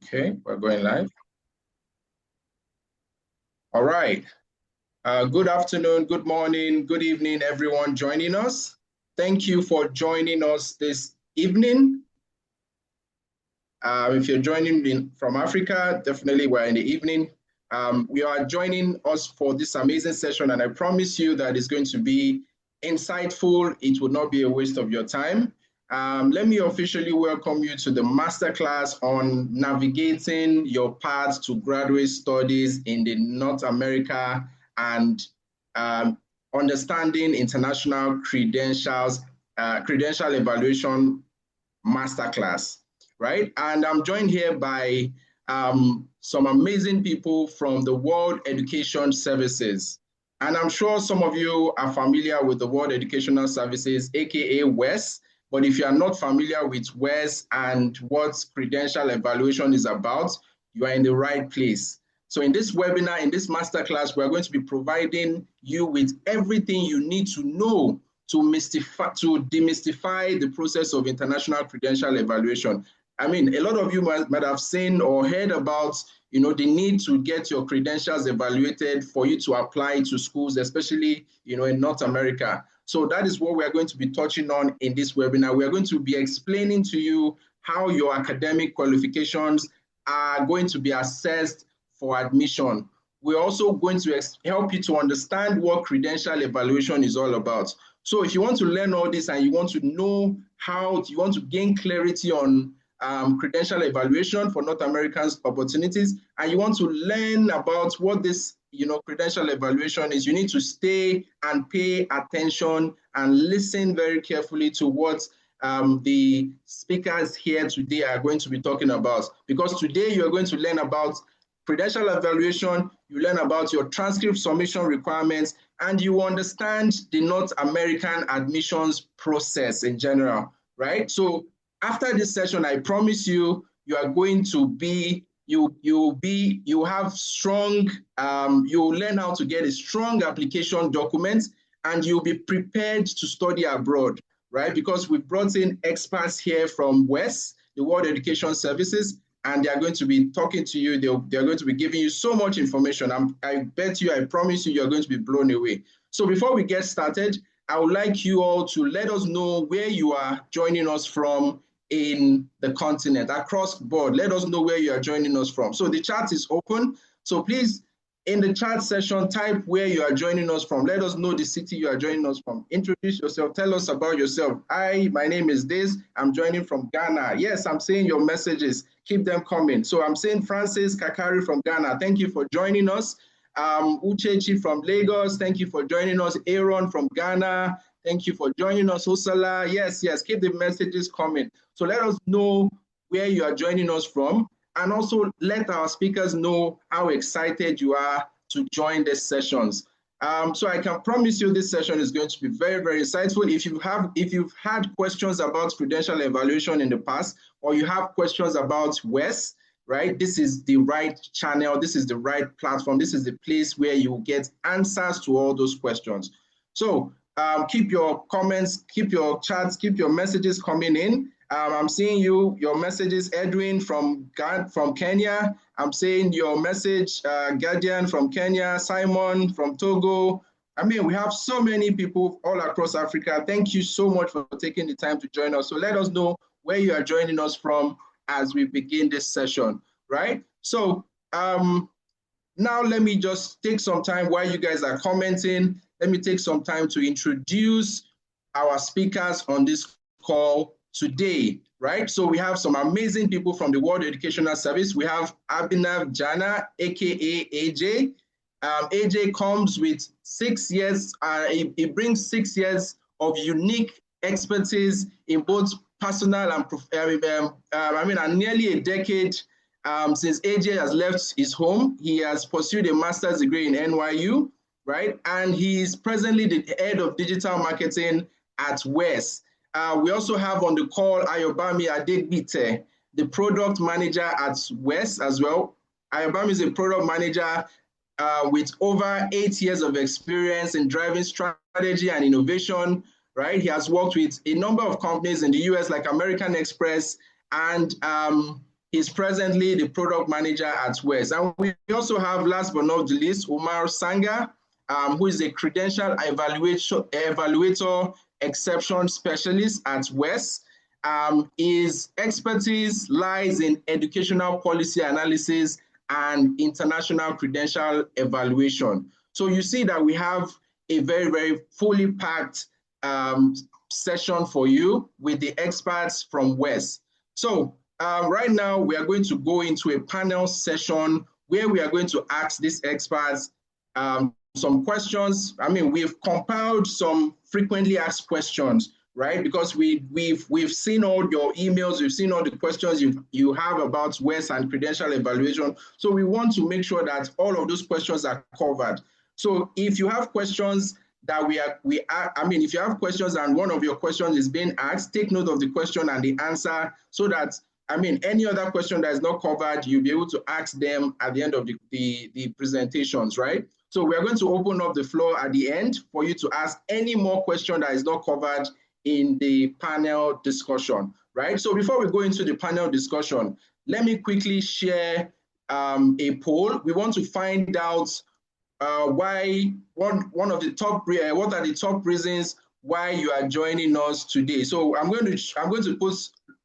Okay, we're going live. All right. Good afternoon, good morning, good evening, everyone joining us. Thank you for joining us this evening. If you're joining from Africa, definitely we're in the evening. We are joining us for this amazing session, and I promise you that it's going to be insightful. It will not be a waste of your time. Let me officially welcome you to the masterclass on navigating your path to graduate studies in the North America and understanding international credentials, credential evaluation masterclass, right? And I'm joined here by some amazing people from the World Education Services. And I'm sure some of you are familiar with the World Educational Services, aka WES. But if you are not familiar with WES and what credential evaluation is about, you are in the right place. So in this webinar, in this masterclass, we're going to be providing you with everything you need to know to demystify the process of international credential evaluation. I mean, a lot of you might have seen or heard about, the need to get your credentials evaluated for you to apply to schools, especially, in North America. So that is what we are going to be touching on in this webinar. We are going to be explaining to you how your academic qualifications are going to be assessed for admission. We're also going to help you to understand what credential evaluation is all about. So if you want to learn all this and you want to know how, you want to gain clarity on credential evaluation for North American opportunities, and you want to learn about what this credential evaluation is, you need to stay and pay attention and listen very carefully to what the speakers here today are going to be talking about. Because today you're going to learn about credential evaluation, you learn about your transcript submission requirements, and you understand the North American admissions process in general, right? So after this session, I promise you, you are going to be, you have strong, you'll learn how to get a strong application document, and you'll be prepared to study abroad, right? Because we've brought in experts here from WES, the World Education Services, and they are going to be talking to you. They're going to be giving you so much information. I bet you, I promise you, you're going to be blown away. So before we get started, I would like you all to let us know where you are joining us from in the continent, across the board. Let us know where you are joining us from. So the chat is open. So please, in the chat session, type where you are joining us from. Let us know the city you are joining us from. Introduce yourself. Tell us about yourself. Hi, my name is Diz. I'm joining from Ghana. Yes, I'm seeing your messages. Keep them coming. So I'm seeing Francis Kakari from Ghana. Thank you for joining us. Uchechi from Lagos. Thank you for joining us. Aaron from Ghana. Thank you for joining us. Osala. Yes, keep the messages coming. So let us know where you are joining us from, and also let our speakers know how excited you are to join these sessions. So I can promise you this session is going to be very, very insightful. If you've had questions about credential evaluation in the past, or you have questions about WES, right? This is the right channel. This is the right platform. This is the place where you get answers to all those questions. So keep your comments, keep your chats, keep your messages coming in. I'm seeing your messages, Edwin from Kenya. I'm seeing your message, Guardian from Kenya, Simon from Togo. I mean, we have so many people all across Africa. Thank you so much for taking the time to join us. So let us know where you are joining us from as we begin this session, right? So now let me just take some time while you guys are commenting. Let me take some time to introduce our speakers on this call today, right? So we have some amazing people from the World Educational Service. We have Abhinav Jana, aka AJ. AJ comes with 6 years, he brings 6 years of unique expertise in both personal and and nearly a decade since AJ has left his home. He has pursued a master's degree in NYU, right? And he is presently the head of digital marketing at WES. We also have on the call Ayobami Adegbite, the product manager at WES as well. Ayobami is a product manager with over 8 years of experience in driving strategy and innovation, right? He has worked with a number of companies in the US like American Express, and He's presently the product manager at West. And we also have, last but not the least, Umar Sanga, who is a credential evaluator exception specialist at West. His expertise lies in educational policy analysis and international credential evaluation. So you see that we have a very, very fully packed session for you with the experts from West. So right now we are going to go into a panel session where we are going to ask these experts some questions. I mean, we've compiled some frequently asked questions, right? Because we've seen all your emails, we've seen all the questions you have about West and credential evaluation. So we want to make sure that all of those questions are covered. So if you have questions that if you have questions and one of your questions is being asked, take note of the question and the answer so that, any other question that is not covered, you'll be able to ask them at the end of the presentations, right? So we are going to open up the floor at the end for you to ask any more question that is not covered in the panel discussion, right? So before we go into the panel discussion, let me quickly share a poll. We want to find out why one of the top what are the top reasons why you are joining us today. So I'm going to put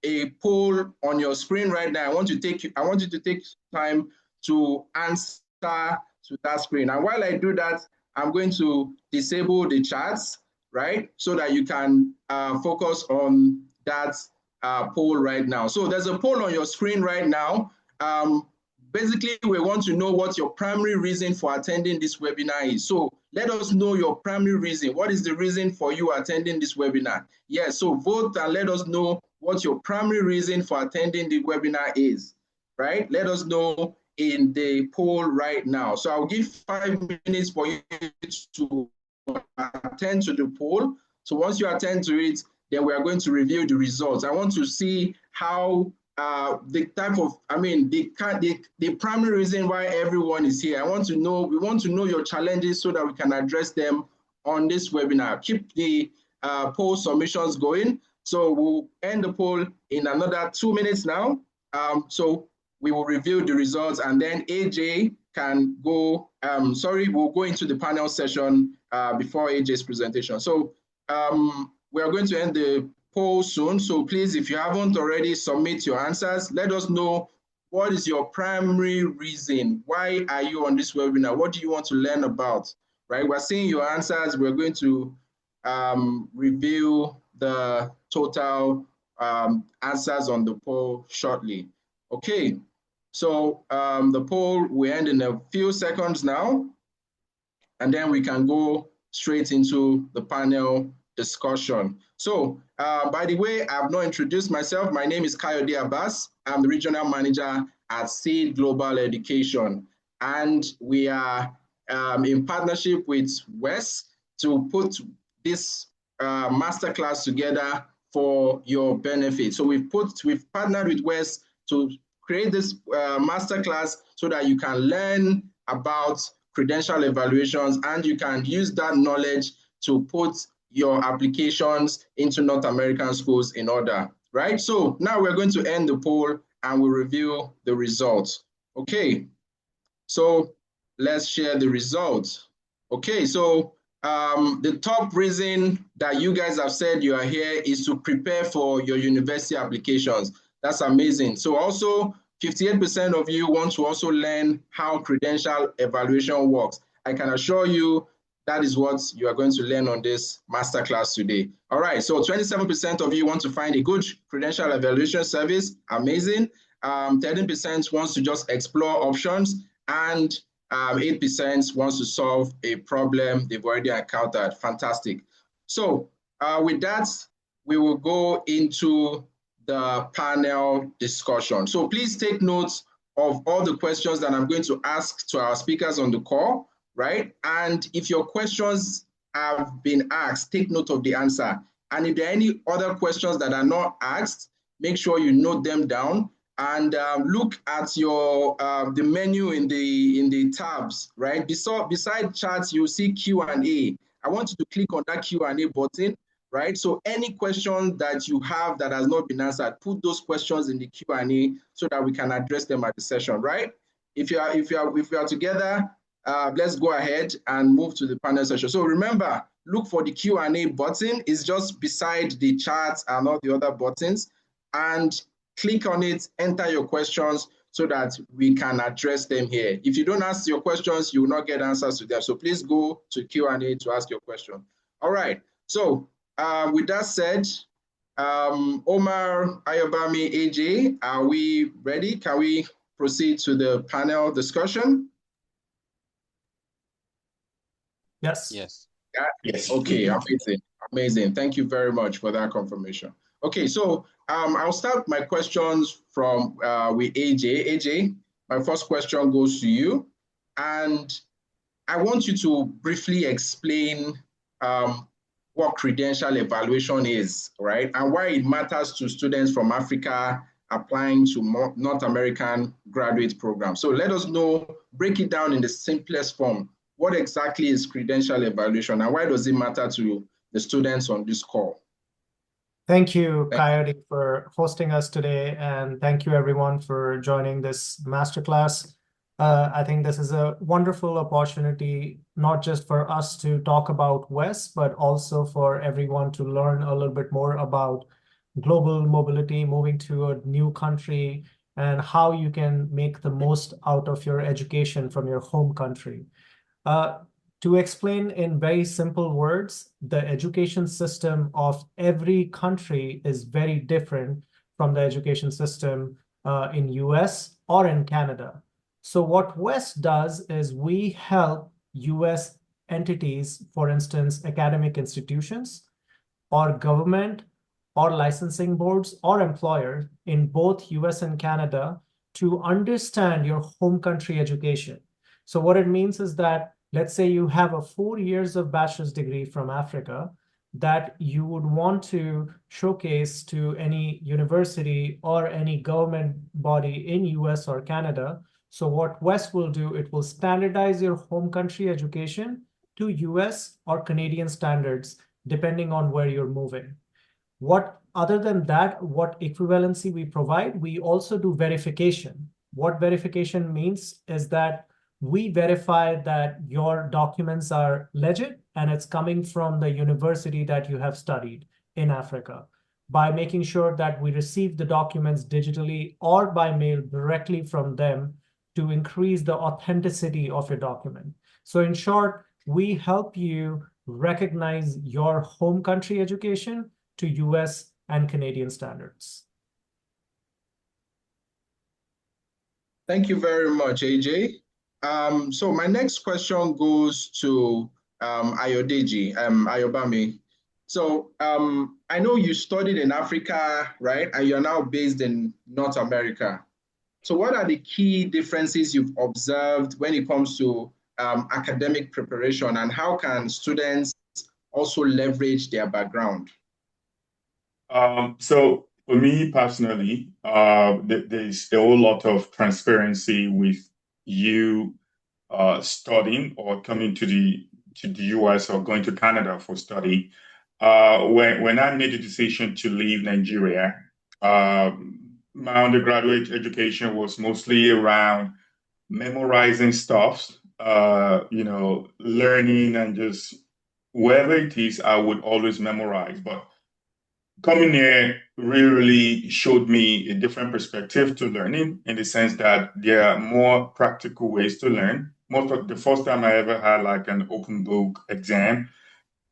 a poll on your screen right now. I want you to take time to answer to that screen. And while I do that, I'm going to disable the chats, right? So that you can focus on that poll right now. So there's a poll on your screen right now. Basically, we want to know what your primary reason for attending this webinar is. So let us know your primary reason. What is the reason for you attending this webinar? Yes, so vote and let us know what your primary reason for attending the webinar is, right? Let us know in the poll right now. So I'll give 5 minutes for you to attend to the poll. So once you attend to it, then we are going to review the results. I want to see how the type of, the primary reason why everyone is here. We want to know your challenges so that we can address them on this webinar. Keep the poll submissions going. So we'll end the poll in another 2 minutes now. So we will review the results and then AJ can go, we'll go into the panel session before AJ's presentation. So we are going to end the poll soon. So please, if you haven't already, submit your answers. Let us know what is your primary reason. Why are you on this webinar? What do you want to learn about, right? We're seeing your answers. We're going to review the total answers on the poll shortly. Okay, so the poll will end in a few seconds now, and then we can go straight into the panel discussion. So, by the way, I've not introduced myself. My name is Kayode Abbas. I'm the regional manager at Seed Global Education, and we are in partnership with West to put this masterclass together for your benefit. So we've partnered with West to create this masterclass so that you can learn about credential evaluations and you can use that knowledge to put your applications into North American schools in order, right? So now we're going to end the poll and we'll review the results. Okay, so let's share the results. Okay, so the top reason that you guys have said you are here is to prepare for your university applications. That's amazing. So also 58% of you want to also learn how credential evaluation works. I can assure you that is what you are going to learn on this masterclass today. All right, so 27% of you want to find a good credential evaluation service. Amazing. 13% wants to just explore options, and 8% wants to solve a problem they've already encountered. Fantastic. So with that, we will go into the panel discussion. So please take notes of all the questions that I'm going to ask to our speakers on the call, right? And if your questions have been asked, take note of the answer. And if there are any other questions that are not asked, make sure you note them down and look at your the menu in the tabs, right? Beside chats, you'll see Q&A. I want you to click on that Q&A button right? So any question that you have that has not been answered, put those questions in the Q&A so that we can address them at the session, right? If you are together, let's go ahead and move to the panel session. So remember, look for the Q&A button. It's just beside the chat and all the other buttons, and click on it, enter your questions so that we can address them here. If you don't ask your questions, you will not get answers to them. So please go to Q&A to ask your question. All right. So with that said, Omar, Ayobami, AJ, are we ready? Can we proceed to the panel discussion? Yes. Yes. Yes. Okay, amazing. Amazing. Thank you very much for that confirmation. Okay, so I'll start my questions from with AJ. AJ, my first question goes to you. And I want you to briefly explain what credential evaluation is, right? And why it matters to students from Africa applying to North American graduate programs. So let us know, break it down in the simplest form. What exactly is credential evaluation and why does it matter to the students on this call? Thank you, Coyote, for hosting us today. And thank you, everyone, for joining this masterclass. I think this is a wonderful opportunity, not just for us to talk about WES, but also for everyone to learn a little bit more about global mobility, moving to a new country, and how you can make the most out of your education from your home country. To explain in very simple words, the education system of every country is very different from the education system in US or in Canada. So what WES does is we help US entities, for instance, academic institutions or government or licensing boards or employers in both US and Canada to understand your home country education. So what it means is that, let's say you have a 4 years of bachelor's degree from Africa that you would want to showcase to any university or any government body in US or Canada. So what WES will do, it will standardize your home country education to US or Canadian standards, depending on where you're moving. Other than that, what equivalency we provide, we also do verification. What verification means is that we verify that your documents are legit and it's coming from the university that you have studied in Africa by making sure that we receive the documents digitally or by mail directly from them to increase the authenticity of your document. So in short, we help you recognize your home country education to US and Canadian standards. Thank you very much, AJ. So my next question goes to Ayodeji, Ayobami. So I know you studied in Africa, right? And you're now based in North America. So what are the key differences you've observed when it comes to academic preparation, and how can students also leverage their background? So for me personally, there's a whole lot of transparency with you studying or coming to the US or going to Canada for study. When I made the decision to leave Nigeria, my undergraduate education was mostly around memorizing stuff, learning and just wherever it is, I would always memorize. But coming here really showed me a different perspective to learning in the sense that there are more practical ways to learn. The first time I ever had like an open book exam,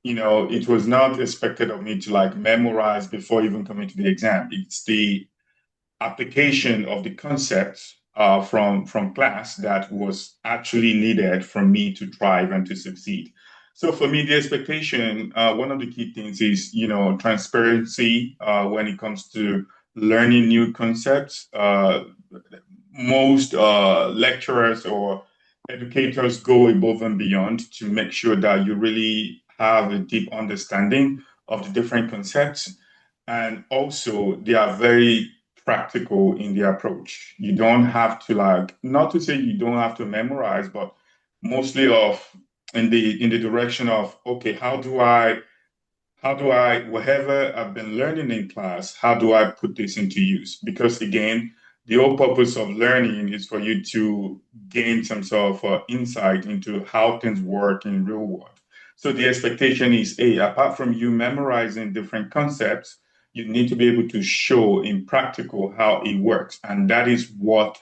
it was not expected of me to like memorize before even coming to the exam. It's the application of the concepts from class that was actually needed for me to thrive and to succeed. So for me, the expectation, one of the key things is, transparency when it comes to learning new concepts. Most lecturers or educators go above and beyond to make sure that you really have a deep understanding of the different concepts. And also, they are very practical in their approach. You don't have to not to say you don't have to memorize, but mostly in the direction of, okay, how do I how do I, whatever I've been learning in class, how do I put this into use? Because again, the whole purpose of learning is for you to gain some sort of insight into how things work in real world. So the expectation is, hey, apart from you memorizing different concepts, you need to be able to show in practical how it works. And that is what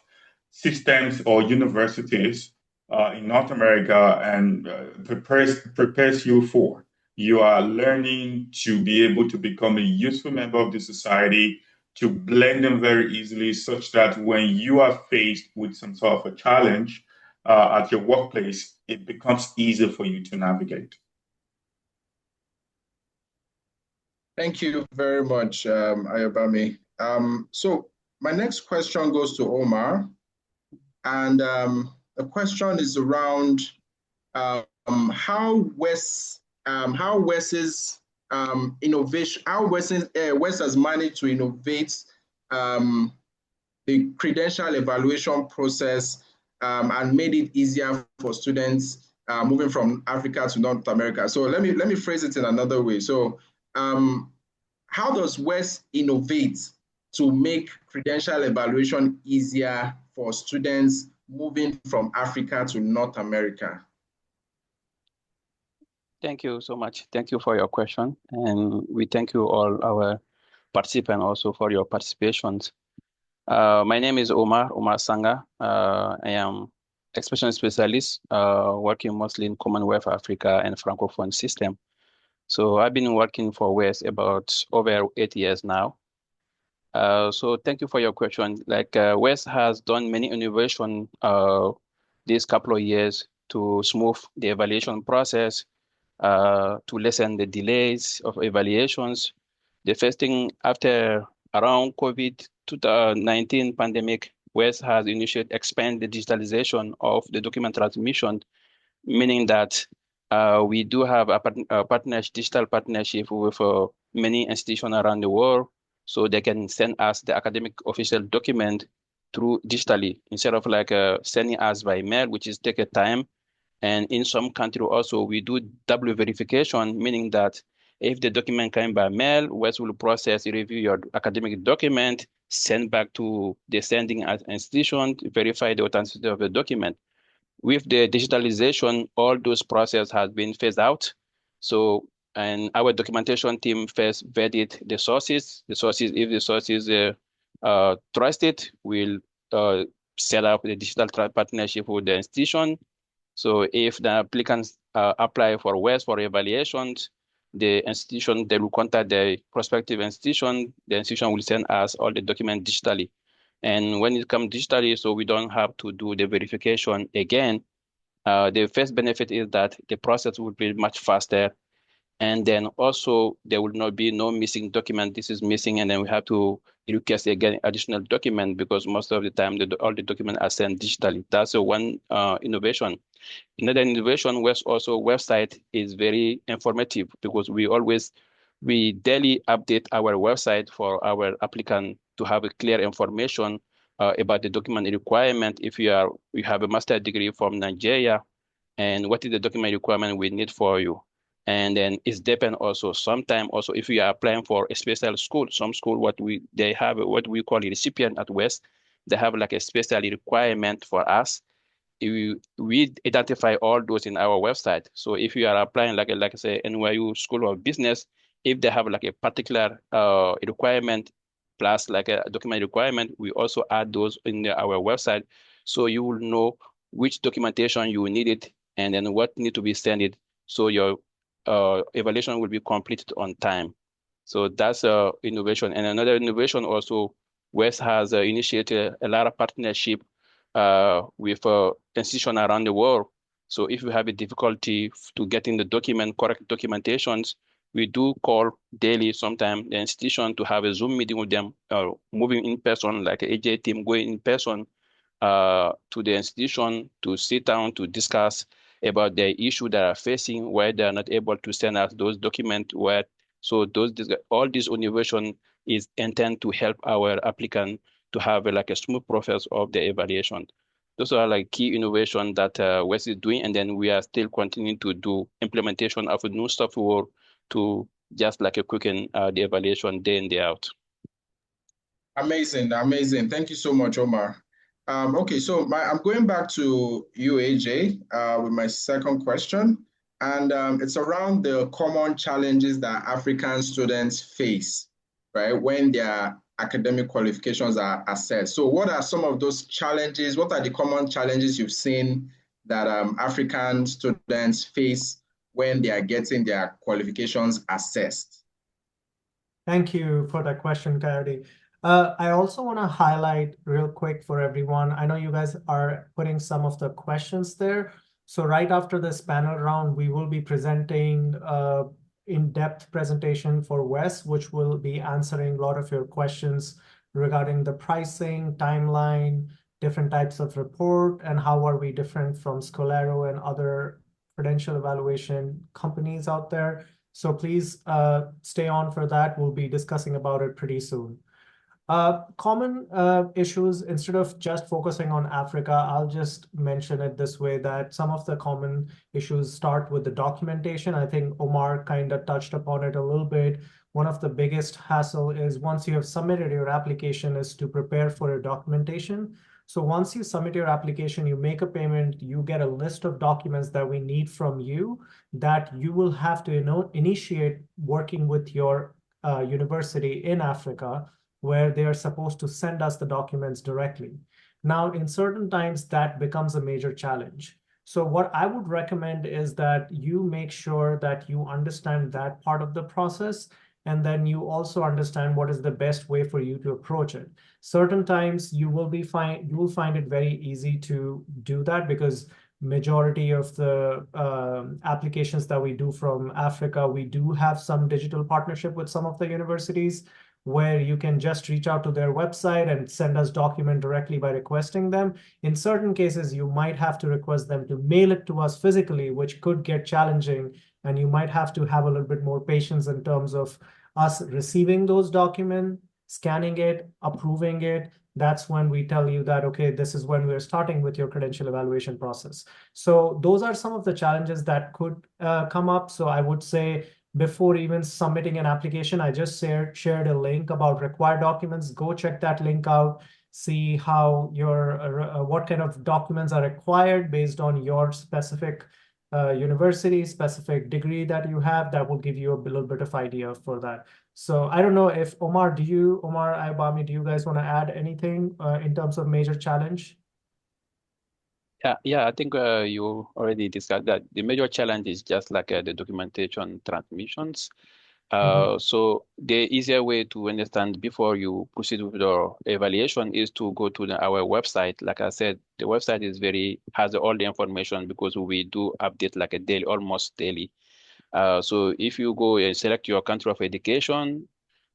systems or universities in North America and prepares you for. You are learning to be able to become a useful member of the society, to blend in very easily, such that when you are faced with some sort of a challenge at your workplace, it becomes easier for you to navigate. Thank you very much, Ayobami. So my next question goes to Omar, and the question is around how West's innovation, how West has managed to innovate the credential evaluation process and made it easier for students moving from Africa to North America. So let me phrase it in another way. So how does West innovate to make credential evaluation easier for students moving from Africa to North America? Thank you so much. Thank you for your question. And we thank you all our participants also for your participations. My name is Omar Sanga. I am expression specialist working mostly in Commonwealth Africa and Francophone system. So I've been working for West about over 8 years now. So thank you for your question. Like West has done many innovation these couple of years to smooth the evaluation process, to lessen the delays of evaluations. The first thing after around COVID-19 pandemic, West has initiated expand the digitalization of the document transmission, meaning that we do have a digital partnership with many institutions around the world, so they can send us the academic official document through digitally instead of like sending us by mail, which is take a time. And in some country also, we do double verification, meaning that if the document came by mail, West will process, review your academic document, send back to the sending institution, verify the authenticity of the document. With the digitalization, all those processes have been phased out. So, and our documentation team first vetted the sources. The sources, if the sources trusted, will set up the digital partnership with the institution. So if the applicants apply for West for evaluations, the institution, they will contact the prospective institution. The institution will send us all the documents digitally. And when it comes digitally, so we don't have to do the verification again. The first benefit is that the process will be much faster. And then also there will not be no missing document. This is missing, and then we have to request again additional document because most of the time all the documents are sent digitally. That's one innovation. Another innovation was also website is very informative because we daily update our website for our applicant to have a clear information about the document requirement. If you have a master's degree from Nigeria, and what is the document requirement we need for you. And then it's depend also. Sometimes also if you are applying for a special school, some school they have what we call a recipient at West, they have like a special requirement for us. We identify all those in our website. So if you are applying like I say NYU School of Business, if they have like a particular requirement plus like a document requirement, we also add those in our website. So you will know which documentation you needed and then what need to be sent. So your evaluation will be completed on time. So that's innovation. And another innovation also, West has initiated a lot of partnership with institutions around the world. So if you have a difficulty to getting the correct documentations, we do call daily sometimes the institution to have a Zoom meeting with them, moving in person, like AJ team going in person to the institution to sit down to discuss about the issue that are facing, why they are not able to send us those documents. So all this innovation is intended to help our applicant to have like a smooth process of the evaluation. Those are like key innovation that West is doing, and then we are still continuing to do implementation of a new software to just like a quick the evaluation day in, day out. Amazing, amazing. Thank you so much, Omar. Okay, so I'm going back to you, AJ, with my second question. And it's around the common challenges that African students face, right, when their academic qualifications are assessed. So what are some of those challenges? What are the common challenges you've seen that African students face when they are getting their qualifications assessed? Thank you for that question, Coyote. I also want to highlight real quick for everyone. I know you guys are putting some of the questions there. So right after this panel round, we will be presenting in-depth presentation for Wes, which will be answering a lot of your questions regarding the pricing, timeline, different types of report, and how are we different from Scholaro and other credential evaluation companies out there. So please stay on for that. We'll be discussing about it pretty soon. Common issues, instead of just focusing on Africa, I'll just mention it this way, that some of the common issues start with the documentation. I think Omar kind of touched upon it a little bit. One of the biggest hassle is once you have submitted your application is to prepare for your documentation. So once you submit your application, you make a payment, you get a list of documents that we need from you that you will have to initiate working with your university in Africa, where they are supposed to send us the documents directly. Now, in certain times, that becomes a major challenge. So what I would recommend is that you make sure that you understand that part of the process, and then you also understand what is the best way for you to approach it. Certain times you will find it very easy to do that, because majority of the applications that we do from Africa, we do have some digital partnership with some of the universities, where you can just reach out to their website and send us document directly by requesting them. In certain cases, you might have to request them to mail it to us physically, which could get challenging, and you might have to have a little bit more patience in terms of us receiving those documents, scanning it, approving it. That's when we tell you that, okay, this is when we're starting with your credential evaluation process. So those are some of the challenges that could come up. So I would say, before even submitting an application, I just shared a link about required documents. Go check that link out, see how what kind of documents are required based on your specific university, specific degree that you have. That will give you a little bit of idea for that. So I don't know if Omar, Ayobami, do you guys want to add anything in terms of major challenge? Yeah, I think you already discussed that. The major challenge is just like the documentation transmissions. So the easier way to understand before you proceed with your evaluation is to go to our website. Like I said, the website has all the information, because we do update like almost daily. So if you go and select your country of education,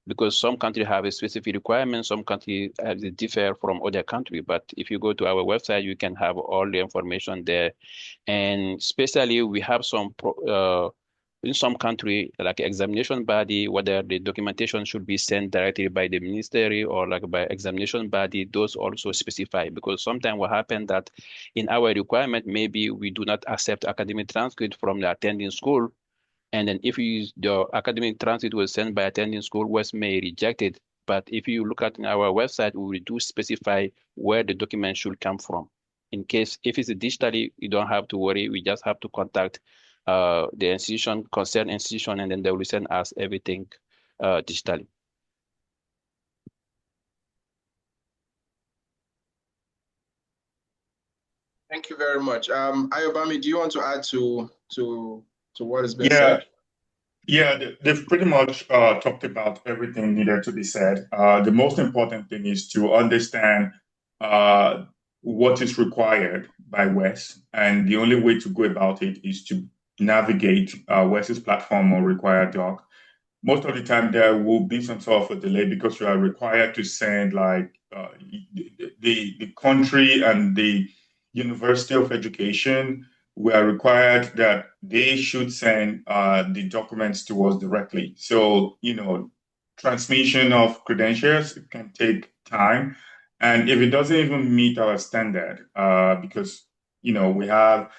because some countries have a specific requirement, some countries differ from other countries. But if you go to our website, you can have all the information there. And especially we have in some country, like examination body, whether the documentation should be sent directly by the ministry or like by examination body, those also specify. Because sometimes what happens that in our requirement, maybe we do not accept academic transcript from the attending school. And then if the academic transcript was sent by attending school, West may reject it. But if you look at our website, we do specify where the document should come from. In case, if it's digitally, you don't have to worry. We just have to contact the concerned institution, and then they will send us everything digitally. Thank you very much. Ayobami, do you want to add to what has been said? Yeah, they've pretty much talked about everything needed to be said. The most important thing is to understand what is required by WES, and the only way to go about it is to navigate WES's platform or required doc. Most of the time, there will be some sort of a delay, because you are required to send like the country and the University of Education. We are required that they should send the documents to us directly. So, transmission of credentials can take time. And if it doesn't even meet our standard, because, we have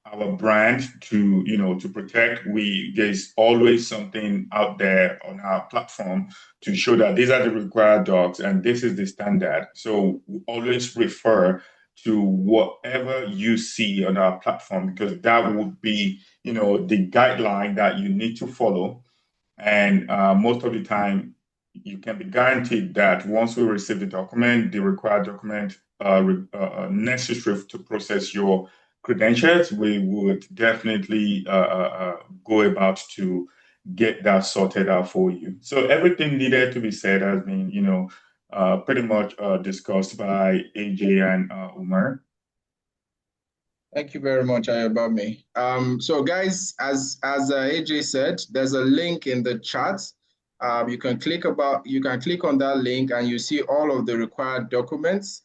our brand to protect. There's always something out there on our platform to show that these are the required docs and this is the standard. So we always refer to whatever you see on our platform, because that would be, the guideline that you need to follow. And most of the time, you can be guaranteed that once we receive the document, the required document necessary to process your credentials, we would definitely go about to get that sorted out for you. So everything needed to be said has been, pretty much discussed by AJ and Umar. Thank you very much, Ayobami. So guys, as AJ said, there's a link in the chat. You can click on that link and you see all of the required documents.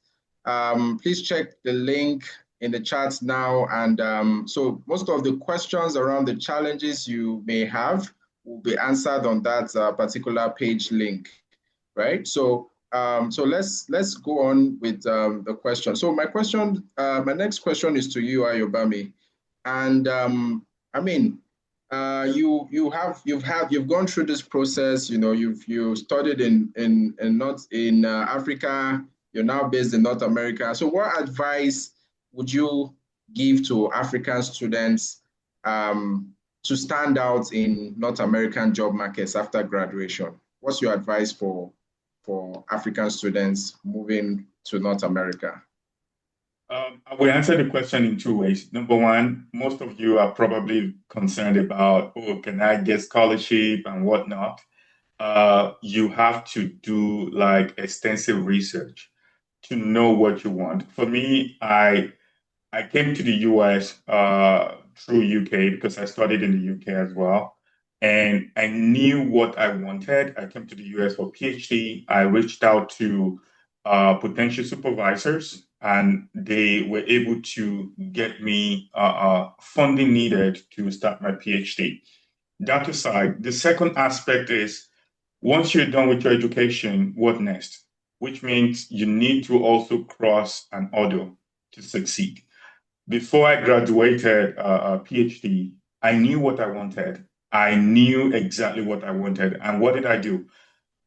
Please check the link in the chat now. And so most of the questions around the challenges you may have will be answered on that particular page link, right? So let's go on with the question. So my next question is to you, Ayobami, and I mean, you've gone through this process. You've studied in Africa. You're now based in North America. So what advice would you give to African students to stand out in North American job markets after graduation? What's your advice for African students moving to North America? I will answer the question in two ways. Number one, most of you are probably concerned about, can I get scholarship and whatnot? You have to do like extensive research to know what you want. For me, I came to the US through UK because I studied in the UK as well. And I knew what I wanted. I came to the US for PhD. I reached out to potential supervisors, and they were able to get me funding needed to start my PhD. That aside, the second aspect is once you're done with your education, what next? Which means you need to also cross an order to succeed. Before I graduated a PhD, I knew what I wanted. I knew exactly what I wanted. And what did I do?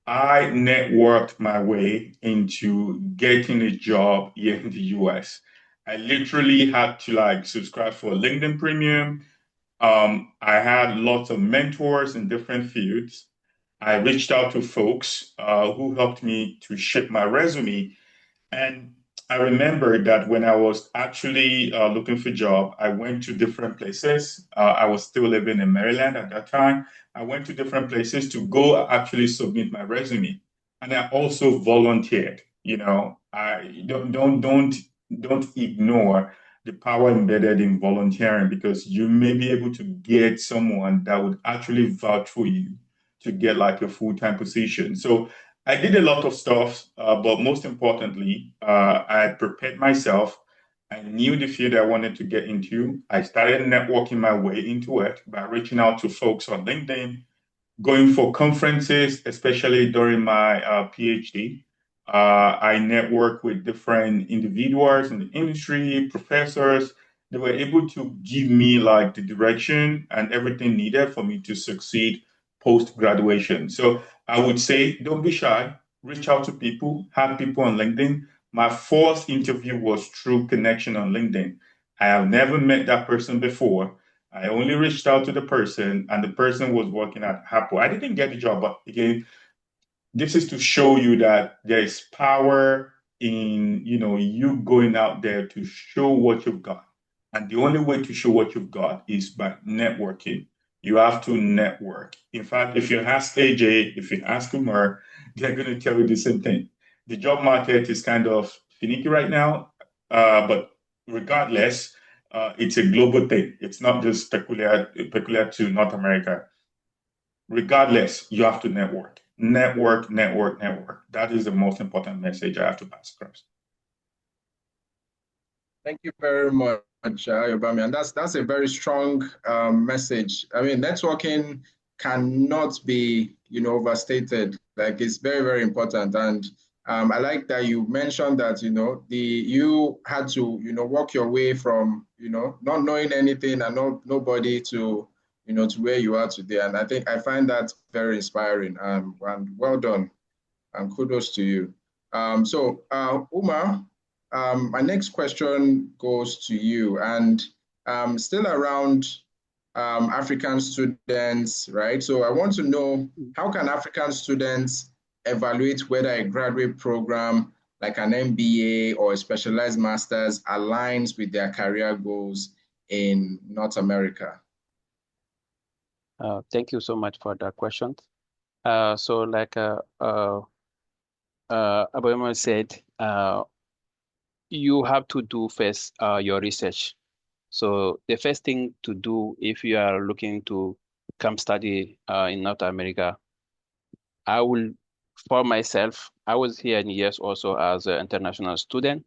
I networked my way into getting a job here in the US. I literally had to like subscribe for LinkedIn Premium. I had lots of mentors in different fields. I reached out to folks who helped me to shape my resume. And I remember that when I was actually looking for a job, I went to different places. I was still living in Maryland at that time. I went to different places to go actually submit my resume, and I also volunteered. I don't ignore the power embedded in volunteering, because you may be able to get someone that would actually vouch for you to get like a full-time position. So I did a lot of stuff, but most importantly, I prepared myself. I knew the field I wanted to get into. I started networking my way into it by reaching out to folks on LinkedIn, going for conferences, especially during my PhD. I networked with different individuals in the industry, professors. They were able to give me like the direction and everything needed for me to succeed post graduation. So I would say, don't be shy. Reach out to people, have people on LinkedIn. My first interview was through connection on LinkedIn. I have never met that person before. I only reached out to the person, and the person was working at Apple. I didn't get the job, but again, this is to show you that there is power in you going out there to show what you've got. And the only way to show what you've got is by networking. You have to network. In fact, if you ask AJ, if you ask Umar, they're going to tell you the same thing. The job market is kind of finicky right now, but regardless, it's a global thing. It's not just peculiar to North America. Regardless, you have to network. Network, network, network. That is the most important message I have to pass across. Thank you very much, Ayobami. And that's a very strong message. I mean, networking cannot be overstated. Like, it's very, very important. And I like that you mentioned that, you had to, work your way from, not knowing anything and nobody to, to where you are today. And I find that very inspiring, and well done, and kudos to you. So Umar, my next question goes to you, and still around African students, right? So I want to know, how can African students evaluate whether a graduate program like an MBA or a specialized master's aligns with their career goals in North America? Thank you so much for that question. So like Abema said, you have to do first your research. So the first thing to do if you are looking to come study in North America, for myself, I was here in US also as an international student.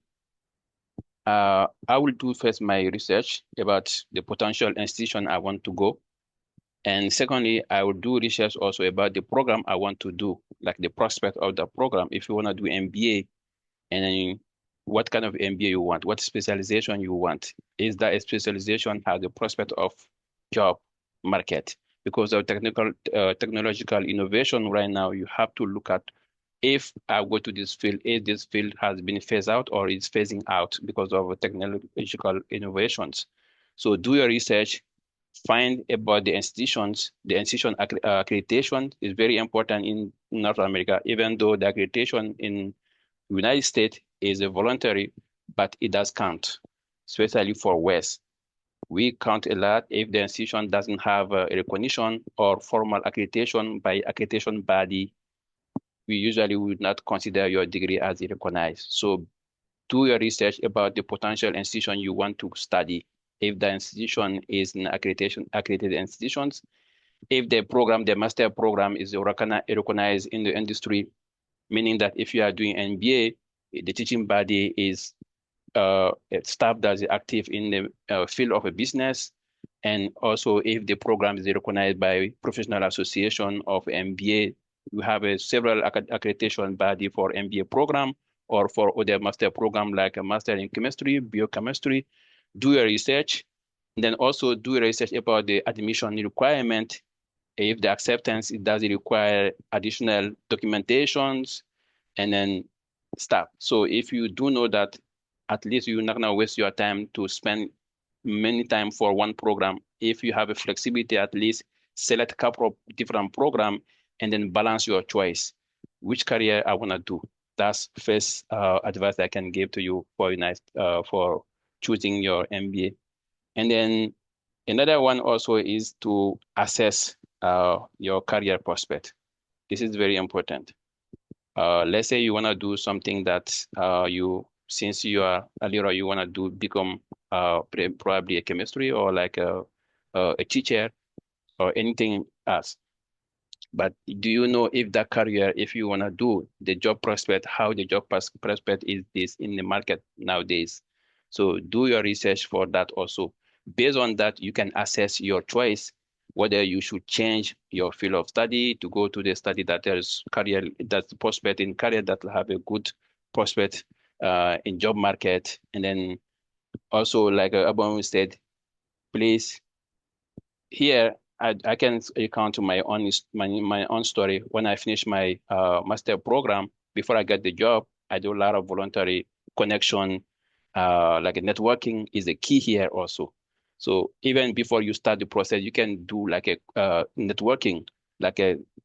I will do first my research about the potential institution I want to go. And secondly, I will do research also about the program I want to do, like the prospect of the program. If you want to do MBA, and then what kind of MBA you want, what specialization you want. Is that a specialization has the prospect of job market? Because of technological innovation right now, you have to look at, if I go to this field, if this field has been phased out or is phasing out because of technological innovations. So do your research, find about the institutions. The institution accreditation is very important in North America, even though the accreditation in United States is a voluntary, but it does count, especially for West. We count a lot if the institution doesn't have a recognition or formal accreditation by accreditation body. We usually would not consider your degree as recognized. So do your research about the potential institution you want to study. If the institution is an accredited institutions, if the program, the master program is recognized in the industry, meaning that if you are doing MBA, the teaching body is staff that is active in the field of a business, and also if the program is recognized by professional association of MBA, you have several accreditation body for MBA program or for other master program like a master in chemistry, biochemistry. Do your research, and then also do research about the admission requirement. If the acceptance, it does require additional documentations and then stuff. So if you do know that, at least you're not gonna waste your time to spend many time for one program. If you have a flexibility, at least select a couple of different program and then balance your choice. Which career I wanna do? That's first advice I can give to you for choosing your MBA. And then another one also is to assess your career prospect. This is very important. Let's say you want to do something that since you are a leader, you want to become probably a chemistry or like a teacher or anything else. But do you know if that career, if you want to do the job prospect, how the job prospect is this in the market nowadays? So do your research for that also. Based on that, you can assess your choice, whether you should change your field of study to go to the study that there's career, that's prospect in career that will have a good prospect in job market. And then also, like Abang said, please, here I can recount my own story. When I finished my master program, before I got the job, I do a lot of voluntary connection, like networking is a key here also. So even before you start the process, you can do like a networking,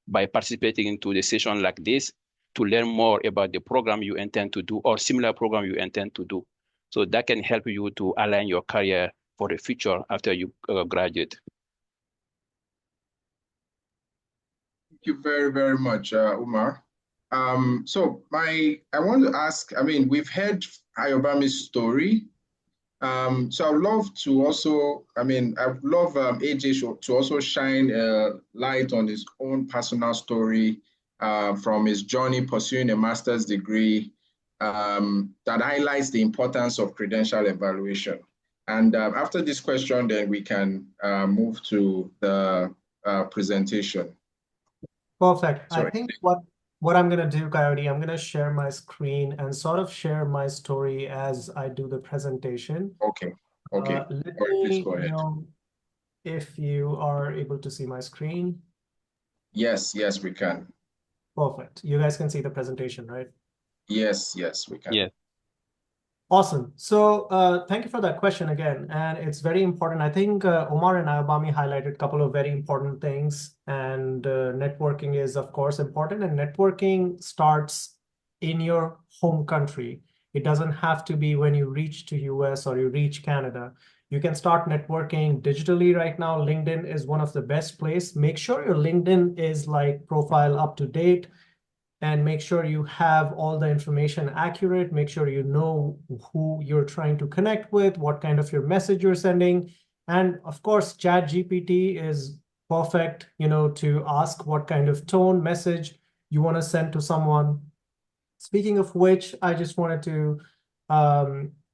by participating into the session like this to learn more about the program you intend to do or similar program you intend to do. So that can help you to align your career for the future after you graduate. Thank you very, very much, Umar. So I want to ask, we've heard Ayobami's story. So I'd love to also, I'd love AJ to also shine a light on his own personal story from his journey pursuing a master's degree that highlights the importance of credential evaluation. And after this question, then we can move to the presentation. Perfect. Sorry. I think what what I'm going to do, Coyote, I'm going to share my screen and sort of share my story as I do the presentation. Okay. Okay. Let All right, please me go ahead. know if you are able to see my screen. Yes, yes, we can. Perfect. You guys can see the presentation, right? Yes, yes, we can. Yeah. Awesome. So thank you for that question again. And it's very important. I think Omar and Ayobami highlighted a couple of very important things. And networking is, of course, important. And networking starts in your home country. It doesn't have to be when you reach to US or you reach Canada. You can start networking digitally right now. LinkedIn is one of the best place. Make sure your LinkedIn is like profile up to date, and make sure you have all the information accurate. Make sure you know who you're trying to connect with, what kind of your message you're sending. And of course, ChatGPT is perfect, to ask what kind of tone message you want to send to someone. Speaking of which, I just wanted to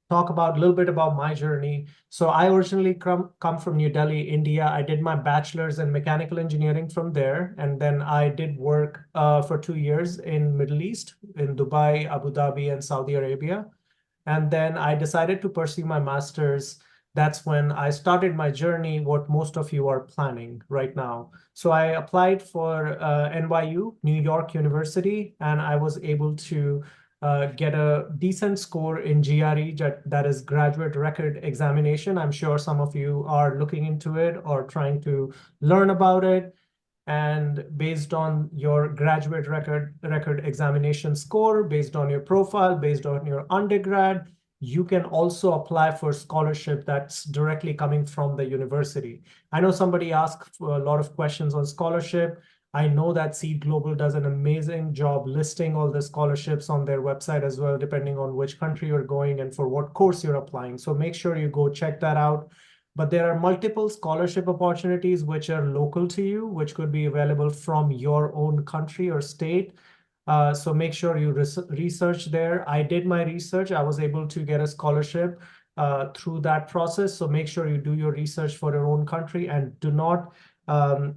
talk about a little bit about my journey. So I originally come from New Delhi, India. I did my bachelor's in mechanical engineering from there. And then I did work for 2 years in Middle East, in Dubai, Abu Dhabi, and Saudi Arabia. And then I decided to pursue my master's. That's when I started my journey, what most of you are planning right now. So I applied for NYU, New York University, and I was able to get a decent score in GRE, that is Graduate Record Examination. I'm sure some of you are looking into it or trying to learn about it. And based on your graduate record examination score, based on your profile, based on your undergrad, you can also apply for scholarship that's directly coming from the university. I know somebody asked a lot of questions on scholarship. I know that Seed Global does an amazing job listing all the scholarships on their website as well, depending on which country you're going and for what course you're applying. So make sure you go check that out. But there are multiple scholarship opportunities which are local to you, which could be available from your own country or state. So make sure you research there. I did my research. I was able to get a scholarship through that process. So make sure you do your research for your own country, and do not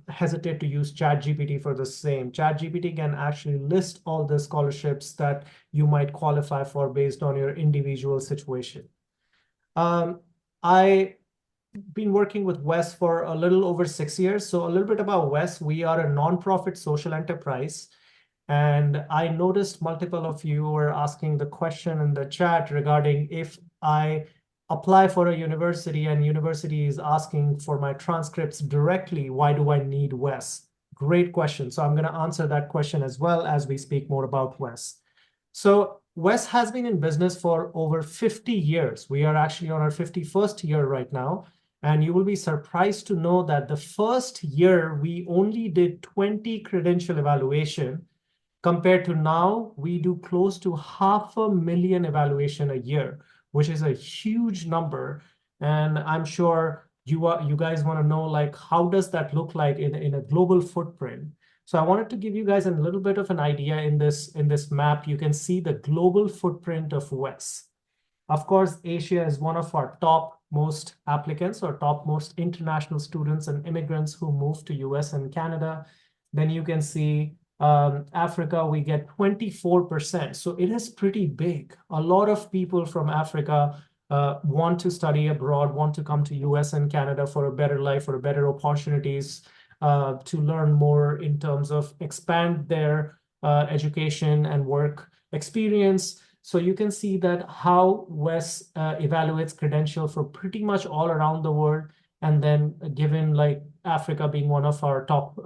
hesitate to use ChatGPT for the same. ChatGPT can actually list all the scholarships that you might qualify for based on your individual situation. I been working with WES for a little over 6 years. So a little bit about WES. We are a nonprofit social enterprise. And I noticed multiple of you were asking the question in the chat regarding if I apply for a university and university is asking for my transcripts directly, why do I need WES? Great question. So I'm going to answer that question as well as we speak more about WES. So WES has been in business for over 50 years. We are actually on our 51st year right now. And you will be surprised to know that the first year we only did 20 credential evaluation, compared to now we do close to 500,000 evaluation a year, which is a huge number. And I'm sure you guys want to know, like, how does that look like in a global footprint? So I wanted to give you guys a little bit of an idea in this map. You can see the global footprint of WES. Of course, Asia is one of our top most applicants or top most international students and immigrants who move to US and Canada. Then you can see Africa, we get 24%. So it is pretty big. A lot of people from Africa want to study abroad, want to come to US and Canada for a better life, for better opportunities, to learn more in terms of expand their education and work experience. So you can see that how WES evaluates credential for pretty much all around the world. And then given like Africa being one of our top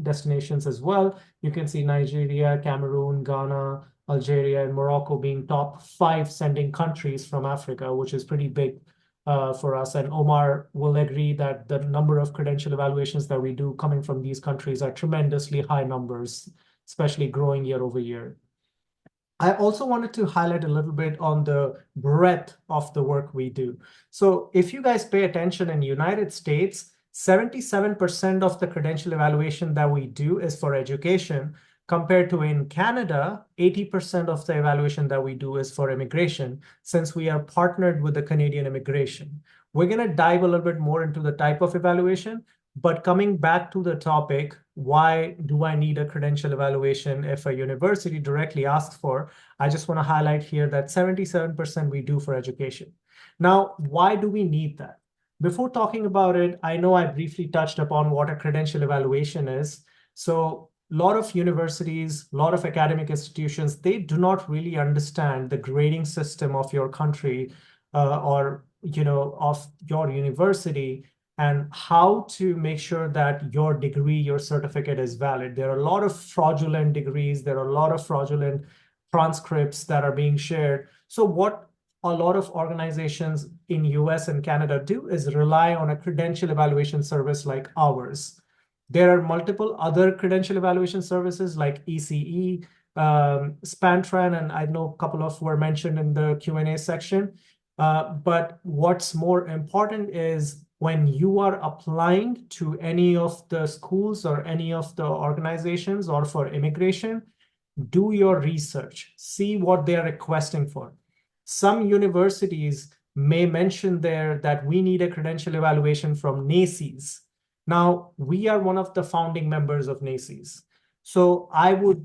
destinations as well, you can see Nigeria, Cameroon, Ghana, Algeria, and Morocco being top 5 sending countries from Africa, which is pretty big for us. And Omar will agree that the number of credential evaluations that we do coming from these countries are tremendously high numbers, especially growing year over year. I also wanted to highlight a little bit on the breadth of the work we do. So if you guys pay attention, in the United States, 77% of the credential evaluation that we do is for education, compared to in Canada, 80% of the evaluation that we do is for immigration, since we are partnered with the Canadian Immigration. We're going to dive a little bit more into the type of evaluation, But coming back to the topic, why do I need a credential evaluation if a university directly asks for? I just want to highlight here that 77% we do for education. Now, why do we need that? Before talking about it, I know I briefly touched upon what a credential evaluation is. So a lot of universities, a lot of academic institutions, they do not really understand the grading system of your country or of your university, and how to make sure that your degree, your certificate is valid. There are a lot of fraudulent degrees. There are a lot of fraudulent transcripts that are being shared. So what a lot of organizations in US and Canada do is rely on a credential evaluation service like ours. There are multiple other credential evaluation services like ECE, Spantran, and I know a couple of were mentioned in the Q&A section. But what's more important is when you are applying to any of the schools or any of the organizations or for immigration, do your research, see what they are requesting for. Some universities may mention there that we need a credential evaluation from NACES. Now, we are one of the founding members of NACES. So I would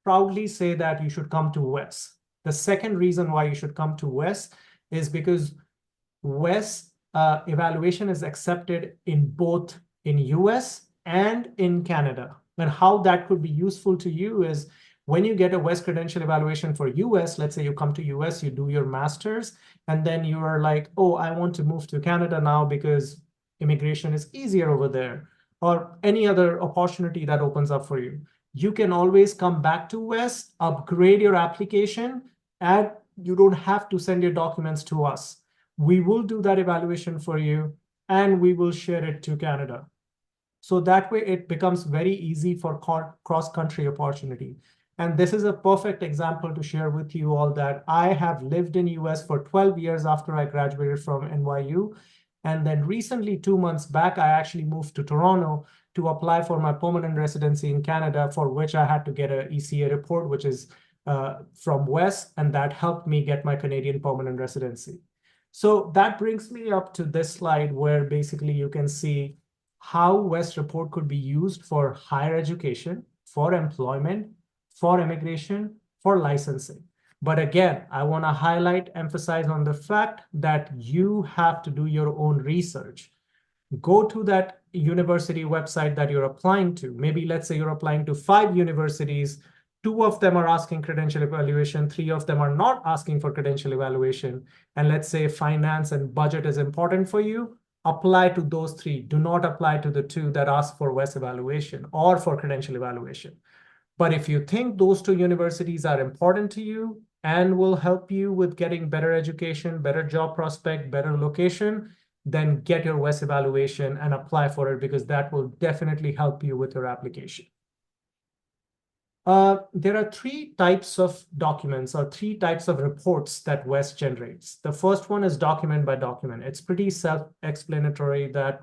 proudly say that you should come to WES. The second reason why you should come to WES is because WES evaluation is accepted in both in US and in Canada. And how that could be useful to you is when you get a WES credential evaluation for US, let's say you come to US, you do your master's, and then you are like, oh, I want to move to Canada now because immigration is easier over there, or any other opportunity that opens up for you. You can always come back to WES, upgrade your application, and you don't have to send your documents to us. We will do that evaluation for you, and we will share it to Canada. So that way it becomes very easy for cross-country opportunity. And this is a perfect example to share with you all that I have lived in US for 12 years after I graduated from NYU. And then recently, 2 months back, I actually moved to Toronto to apply for my permanent residency in Canada, for which I had to get an ECA report, which is from WES, and that helped me get my Canadian permanent residency. So that brings me up to this slide where basically you can see how WES report could be used for higher education, for employment, for immigration, for licensing. But again, I want to highlight, emphasize on the fact that you have to do your own research. Go to that university website that you're applying to. Maybe let's say you're applying to 5 universities. 2 of them are asking credential evaluation. 3 of them are not asking for credential evaluation. And let's say finance and budget is important for you. Apply to those 3. Do not apply to the 2 that ask for WES evaluation or for credential evaluation. But if you think those 2 universities are important to you and will help you with getting better education, better job prospect, better location, then get your WES evaluation and apply for it, because that will definitely help you with your application. There are 3 types of documents or 3 types of reports that WES generates. The first one is document by document. It's pretty self-explanatory that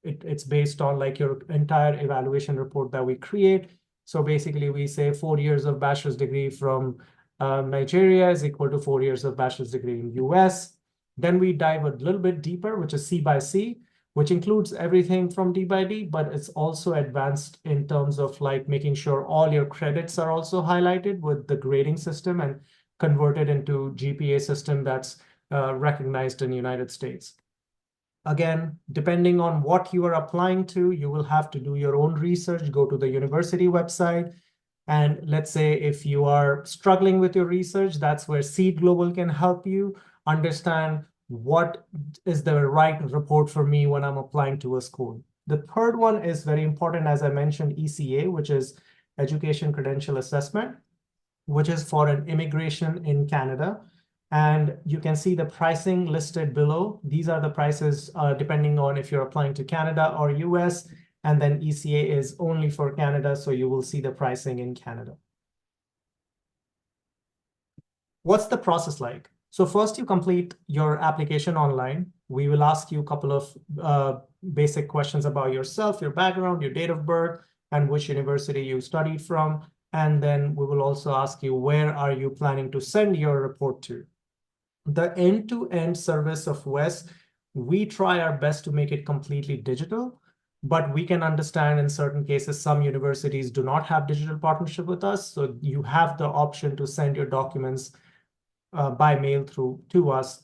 it's based on like your entire evaluation report that we create. So basically we say 4 years of bachelor's degree from Nigeria is equal to 4 years of bachelor's degree in US. Then we dive a little bit deeper, which is C by C, which includes everything from D by D, but it's also advanced in terms of like making sure all your credits are also highlighted with the grading system and converted into GPA system that's recognized in the United States. Again, depending on what you are applying to, you will have to do your own research, go to the university website. And let's say if you are struggling with your research, that's where Seed Global can help you understand what is the right report for me when I'm applying to a school. The third one is very important, as I mentioned, ECA, which is Education Credential Assessment, which is for an immigration in Canada. And you can see the pricing listed below. These are the prices depending on if you're applying to Canada or US. And then ECA is only for Canada, so you will see the pricing in Canada. What's the process like? So first you complete your application online. We will ask you a couple of basic questions about yourself, your background, your date of birth, and which university you studied from. And then we will also ask you, where are you planning to send your report to? The end-to-end service of WES, we try our best to make it completely digital. but we can understand in certain cases, some universities do not have digital partnership with us. So you have the option to send your documents by mail through to us,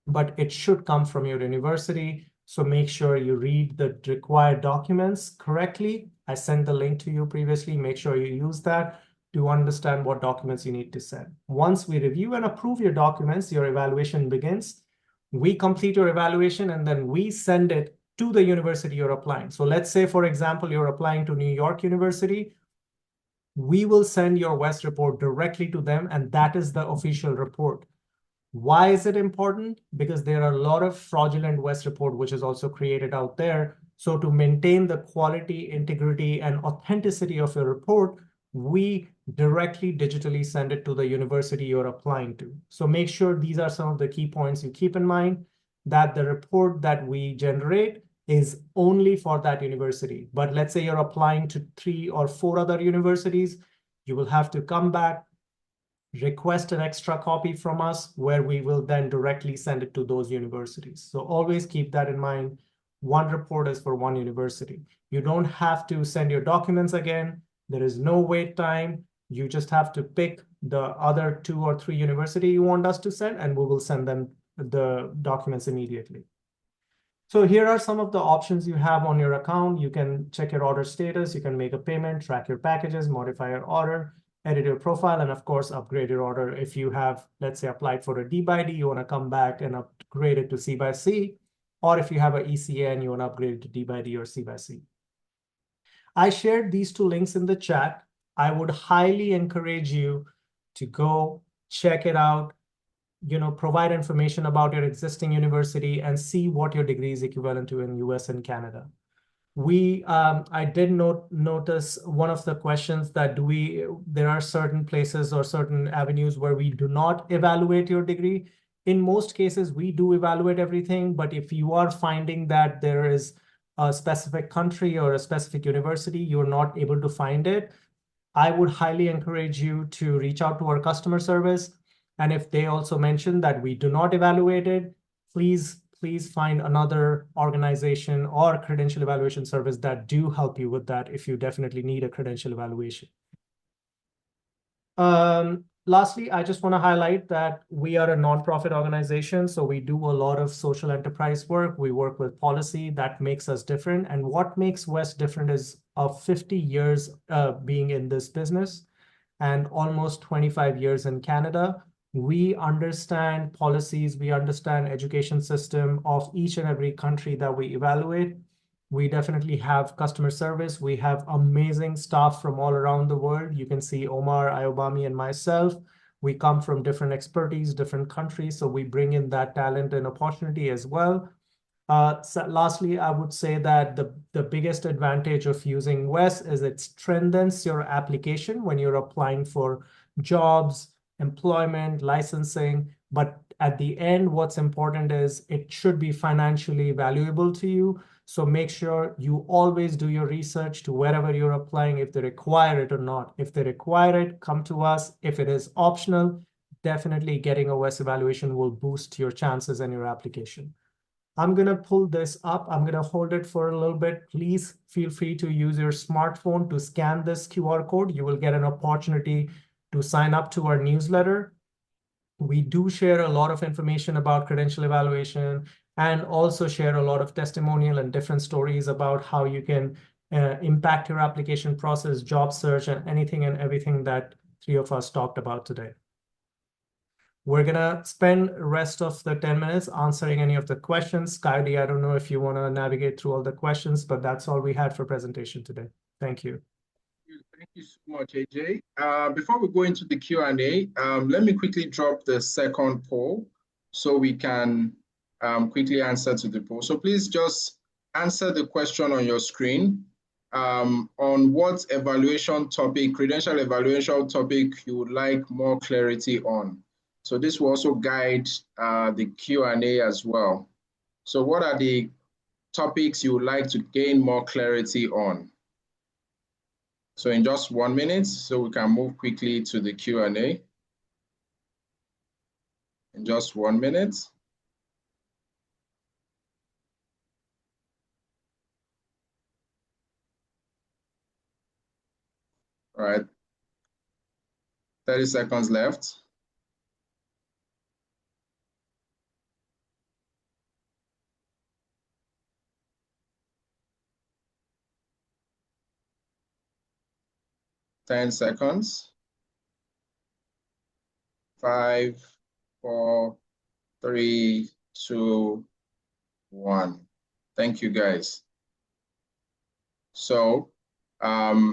but it should come from your university. So make sure you read the required documents correctly. I sent the link to you previously. Make sure you use that to understand what documents you need to send. Once we review and approve your documents, your evaluation begins. We complete your evaluation and then we send it to the university you're applying. So let's say, for example, you're applying to New York University. We will send your WES report directly to them, and that is the official report. Why is it important? Because there are a lot of fraudulent WES report, which is also created out there. So to maintain the quality, integrity, and authenticity of your report, we directly digitally send it to the university you're applying to. So make sure these are some of the key points you keep in mind, that the report that we generate is only for that university. But let's say you're applying to 3 or 4 other universities, you will have to come back, request an extra copy from us, where we will then directly send it to those universities. So always keep that in mind. One report is for one university. You don't have to send your documents again. There is no wait time. You just have to pick the other 2 or 3 university you want us to send, and we will send them the documents immediately. So here are some of the options you have on your account. You can check your order status. You can make a payment, track your packages, modify your order, edit your profile, and of course, upgrade your order. If you have, let's say, applied for a D by D, you want to come back and upgrade it to C by C, or if you have an ECA and you want to upgrade it to D by D or C by C. I shared these 2 links in the chat. I would highly encourage you to go check it out, provide information about your existing university and see what your degree is equivalent to in US and Canada. I did notice one of the questions that there are certain places or certain avenues where we do not evaluate your degree. In most cases, we do evaluate everything, but if you are finding that there is a specific country or a specific university, you're not able to find it, I would highly encourage you to reach out to our customer service. And if they also mention that we do not evaluate it, please find another organization or credential evaluation service that do help you with that if you definitely need a credential evaluation. Lastly, I just want to highlight that we are a nonprofit organization, so we do a lot of social enterprise work. We work with policy that makes us different. And what makes WES different is of 50 years being in this business and almost 25 years in Canada. We understand policies, we understand education system of each and every country that we evaluate. We definitely have customer service. We have amazing staff from all around the world. You can see Omar, Ayobami, and myself. We come from different expertise, different countries, so we bring in that talent and opportunity as well. So lastly, I would say that the biggest advantage of using WES is it strengthens your application when you're applying for jobs, employment, licensing. But at the end, what's important is it should be financially valuable to you. So make sure you always do your research to wherever you're applying, if they require it or not. If they require it, come to us. If it is optional, definitely getting a WES evaluation will boost your chances and your application. I'm going to pull this up. I'm going to hold it for a little bit. Please feel free to use your smartphone to scan this QR code. You will get an opportunity to sign up to our newsletter. We do share a lot of information about credential evaluation and also share a lot of testimonial and different stories about how you can impact your application process, job search, and anything and everything that 3 of us talked about today. We're going to spend the rest of the 10 minutes answering any of the questions. Kylie, I don't know if you want to navigate through all the questions, but that's all we had for presentation today. Thank you. Thank you so much, AJ. Before we go into the Q&A, let me quickly drop the second poll so we can quickly answer to the poll. So please just answer the question on your screen on what evaluation topic, credential evaluation topic you would like more clarity on. So this will also guide the Q&A as well. So what are the topics you would like to gain more clarity on? So in just 1 minute, so we can move quickly to the Q&A. In just 1 minute. All right. 30 seconds left. Ten seconds. 5, 4, 3, 2, 1. Thank you, guys. So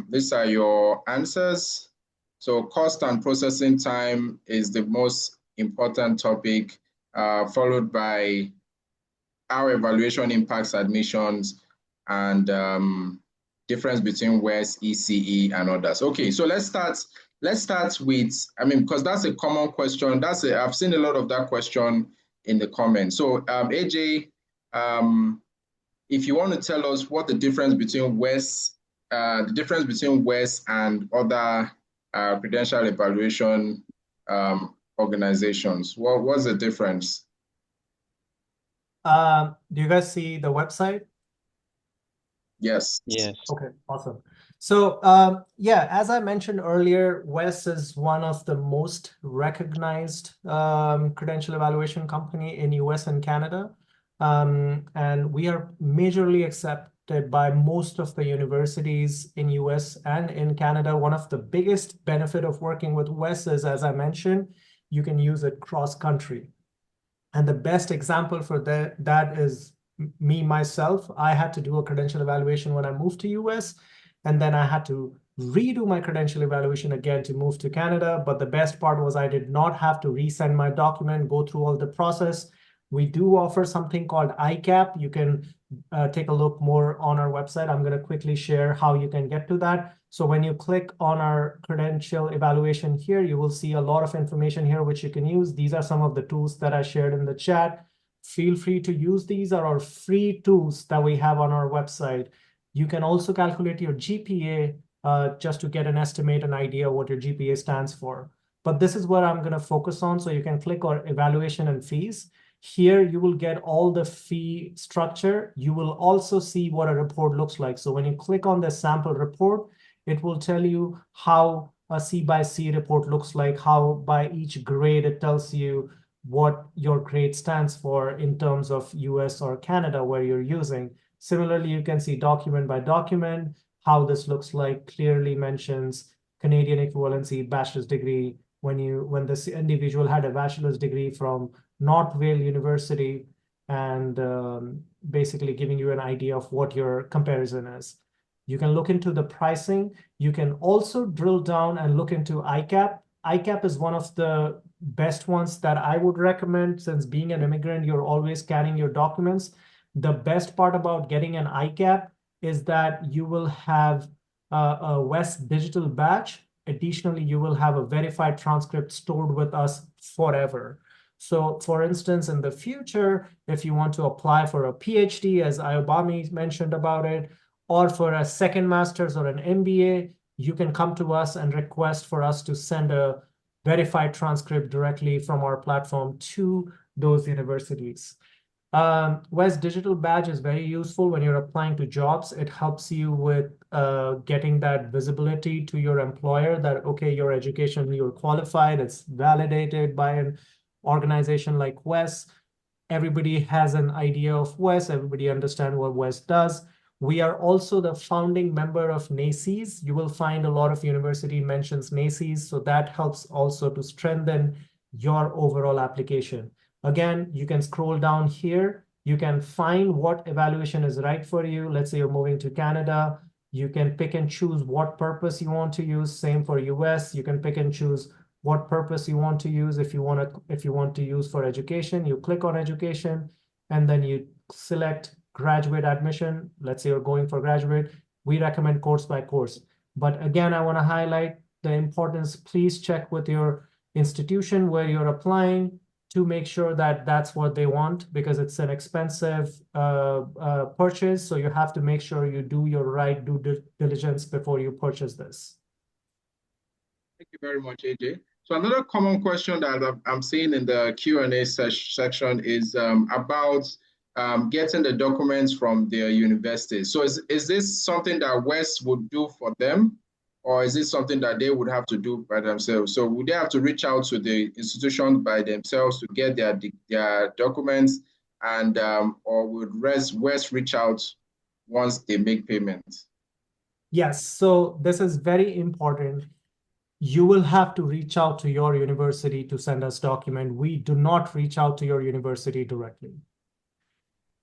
these are your answers. So cost and processing time is the most important topic, followed by how evaluation impacts admissions and difference between WES, ECE, and others. Okay, so let's start with, because that's a common question. I've seen a lot of that question in the comments. So AJ, if you want to tell us what the difference between WES and other credential evaluation organizations, what's the difference? Do you guys see the website? Yes. Yes. Okay, awesome. So yeah, as I mentioned earlier, WES is one of the most recognized credential evaluation company in US and Canada. And we are majorly accepted by most of the universities in US and in Canada. One of the biggest benefit of working with WES is, as I mentioned, you can use it cross-country. And the best example for that is me, myself. I had to do a credential evaluation when I moved to US, and then I had to redo my credential evaluation again to move to Canada. But the best part was I did not have to resend my document, go through all the process. We do offer something called ICAP. You can take a look more on our website. I'm going to quickly share how you can get to that. So when you click on our credential evaluation here, you will see a lot of information here which you can use. These are some of the tools that I shared in the chat. Feel free to use these are our free tools that we have on our website. You can also calculate your GPA just to get an estimate, an idea what your GPA stands for. But this is what I'm going to focus on. So you can click on evaluation and fees. Here you will get all the fee structure. You will also see what a report looks like. So when you click on the sample report, it will tell you how a C by C report looks like, how by each grade it tells you what your grade stands for in terms of US or Canada where you're using. Similarly, you can see document by document, how this looks like, clearly mentions Canadian equivalency bachelor's degree when this individual had a bachelor's degree from North Wales University, and basically giving you an idea of what your comparison is. You can look into the pricing. You can also drill down and look into ICAP. ICAP is one of the best ones that I would recommend, since being an immigrant, you're always carrying your documents. The best part about getting an ICAP is that you will have a WES digital badge. Additionally, you will have a verified transcript stored with us forever. So for instance, in the future, if you want to apply for a PhD, as Ayobami mentioned about it, or for a second master's or an MBA, you can come to us and request for us to send a verified transcript directly from our platform to those universities. WES Digital Badge is very useful when you're applying to jobs. It helps you with getting that visibility to your employer that, okay, your education, you're qualified, it's validated by an organization like WES. Everybody has an idea of WES. Everybody understands what WES does. We are also the founding member of NACES. You will find a lot of university mentions NACES, so that helps also to strengthen your overall application. Again, you can scroll down here. You can find what evaluation is right for you. Let's say you're moving to Canada. You can pick and choose what purpose you want to use. Same for US. You can pick and choose what purpose you want to use. If you want to use for education, you click on education, and then you select graduate admission. Let's say you're going for graduate. We recommend course by course. But again, I want to highlight the importance. Please check with your institution where you're applying to make sure that that's what they want, because it's an expensive purchase. So you have to make sure you do your right due diligence before you purchase this. Thank you very much, AJ. So another common question that I'm seeing in the Q&A section is about getting the documents from their universities. So is this something that WES would do for them? or is it something that they would have to do by themselves? So would they have to reach out to the institutions by themselves to get their documents, and or would West reach out once they make payments? Yes, so this is very important. You will have to reach out to your university to send us document. We do not reach out to your university directly.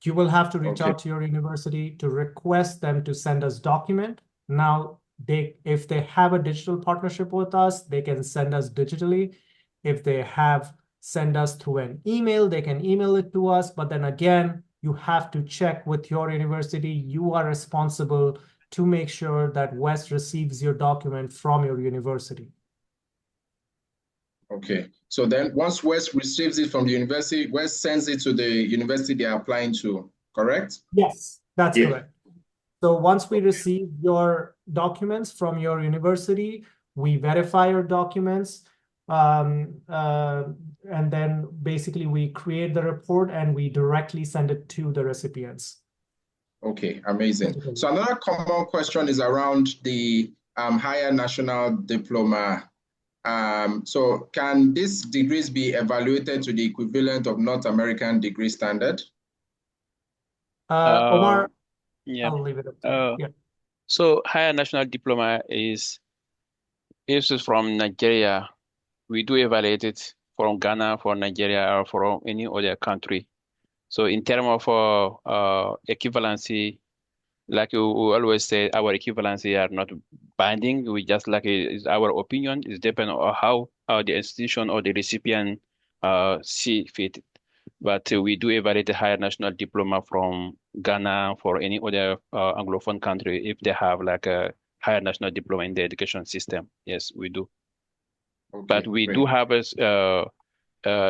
You will have to reach out to your university to request them to send us document. Now, if they have a digital partnership with us, they can send us digitally. If they have send us through an email, they can email it to us. But then again, you have to check with your university. You are responsible to make sure that West receives your document from your university. Okay, so then once West receives it from the university, West sends it to the university they are applying to, correct? Yes, that's correct. So once we receive your documents from your university, we verify your documents, and then basically we create the report and we directly send it to the recipients. Okay, amazing. So another common question is around the higher national diploma. So can these degrees be evaluated to the equivalent of North American degree standard? Omar, yeah. I'll leave it up to you. Yeah. So higher national diploma is from Nigeria. We do evaluate it from Ghana, for Nigeria, or from any other country. So in terms of equivalency, like we always say, our equivalency are not binding. We just like it's our opinion. It depends on how the institution or the recipient see fit. But we do evaluate a higher national diploma from Ghana, for any other Anglophone country if they have like a higher national diploma in the education system. Yes, we do. Okay, but we do have a